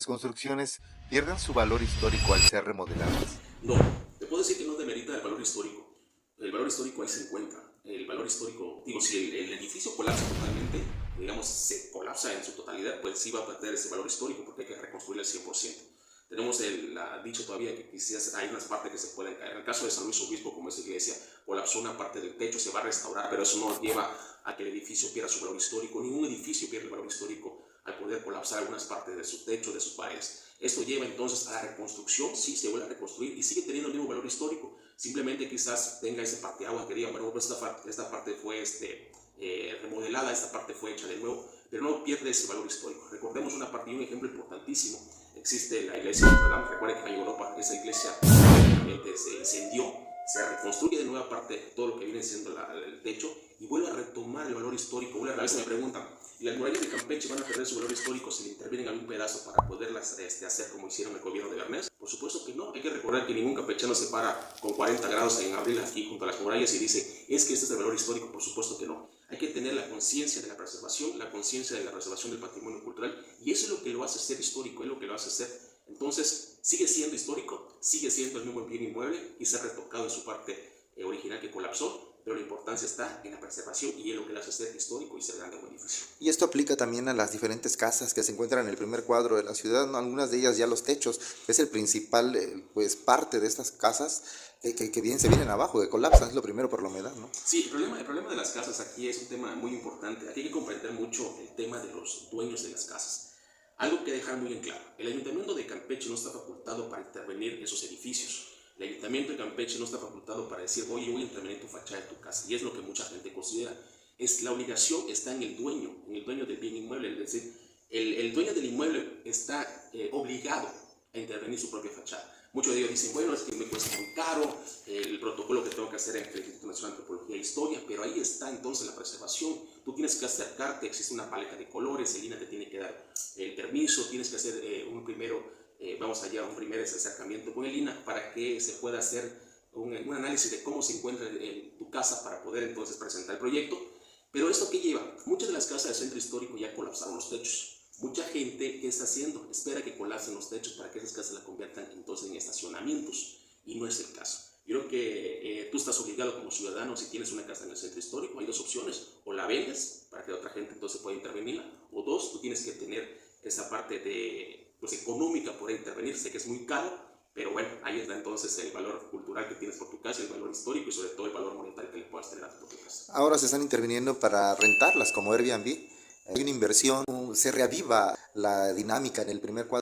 Las construcciones pierden su valor histórico al ser remodeladas. No, te puedo decir que no demerita el valor histórico. El valor histórico ahí se encuentra. El valor histórico, digo, si el edificio colapsa totalmente, digamos, se colapsa en su totalidad, pues sí va a perder ese valor histórico porque hay que reconstruirlo al 100%. Tenemos dicho todavía que quizás hay unas partes que se pueden caer. En el caso de San Luis Obispo, como es iglesia, colapsó una parte del techo, se va a restaurar, pero eso no lleva a que el edificio pierda su valor histórico. Ningún edificio pierde el valor histórico al poder colapsar algunas partes de su techo, de sus paredes. Esto lleva entonces a la reconstrucción, sí, se vuelve a reconstruir y sigue teniendo el mismo valor histórico. Simplemente quizás tenga ese parteaguas que diga, bueno, pues esta parte fue remodelada, esta parte fue hecha de nuevo, pero no pierde ese valor histórico. Recordemos una parte y un ejemplo importantísimo. Existe la iglesia de Notre Dame. Recuerden que en Europa esa iglesia prácticamente se incendió, se reconstruye de nueva parte todo lo que viene siendo el techo y vuelve a retomar el valor histórico. Una vez me preguntan, ¿y las murallas de Campeche van a perder su valor histórico si le intervienen algún pedazo para poderlas hacer como hicieron el gobierno de Bernés? Por supuesto que no. Hay que recordar que ningún campechano se para con 40 grados en abril aquí junto a las murallas y dice, es que este es el valor histórico. Por supuesto que no. Hay que tener la conciencia de la preservación del patrimonio cultural, y eso es lo que lo hace ser histórico, es lo que lo hace ser. Entonces, sigue siendo histórico, sigue siendo el mismo bien inmueble y se ha retocado en su parte original que colapsó, pero la importancia está en la preservación y en lo que lo hace ser histórico y ser grande como edificio. Y esto aplica también a las diferentes casas que se encuentran en el primer cuadro de la ciudad, ¿no? Algunas de ellas ya los techos, que es el principal pues parte de estas casas que bien se vienen abajo, que colapsan, es lo primero por la humedad, ¿no? Sí, el problema de las casas aquí es un tema muy importante. Aquí hay que comprender mucho el tema de los dueños de las casas. Algo que dejar muy en claro, el Ayuntamiento de Campeche no está facultado para intervenir en esos edificios. El Ayuntamiento de Campeche no está facultado para decir, oye, voy a intervenir en tu fachada de tu casa, y es lo que mucha gente considera. La obligación está en el dueño del bien inmueble, es decir, el dueño del inmueble está obligado a intervenir su propia fachada. Muchos de ellos dicen, bueno, es que me cuesta muy caro el protocolo que tengo que hacer en el Instituto Nacional de Antropología e Historia, pero ahí está entonces la preservación. Tú tienes que acercarte, existe una paleta de colores, el INAH te tiene que dar el permiso, tienes que hacer un primer acercamiento con el INAH para que se pueda hacer un análisis de cómo se encuentra tu casa para poder entonces presentar el proyecto. Pero ¿esto qué lleva? Muchas de las casas del centro histórico ya colapsaron los techos. Mucha gente, ¿qué está haciendo? Espera que colapsen los techos para que esas casas la conviertan entonces en estacionamientos, y no es el caso. Yo creo que tú estás obligado como ciudadano, si tienes una casa en el centro histórico, hay dos opciones: o la vendes para que otra gente entonces pueda intervenirla, o dos, tú tienes que tener esa parte económica por intervenir. Sé que es muy caro, pero bueno, ahí está entonces el valor cultural que tienes por tu casa, el valor histórico y sobre todo el valor monetario que le puedas tener a tu propia casa. Ahora se están interviniendo para rentarlas como Airbnb. Hay una inversión, se reaviva la dinámica en el primer cuadro.